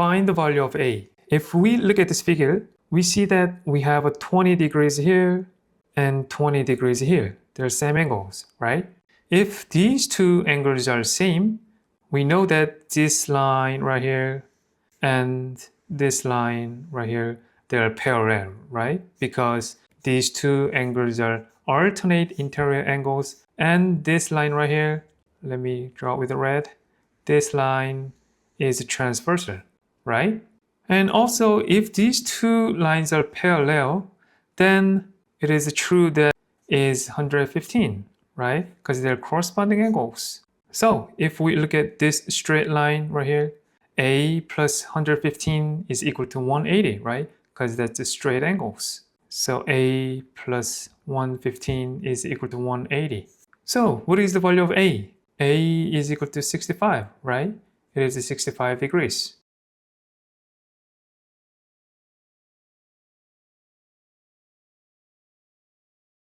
find the value of A. If we look at this figure, we see that we have a 20 degrees here and 20 degrees here. They're same angles, right? If these two angles are same, we know that this line right here and this line right here, they are parallel, right? Because these two angles are alternate interior angles, and this line right here, let me draw it with the red, this line is transversal, right? And also, if these two lines are parallel, then it is true that is 115, right? Because they're corresponding angles. So if we look at this straight line right here, A plus 115 is equal to 180, right? Because that's the straight angles. So A plus 115 is equal to 180. So what is the value of A? A is equal to 65, right? It is 65 degrees.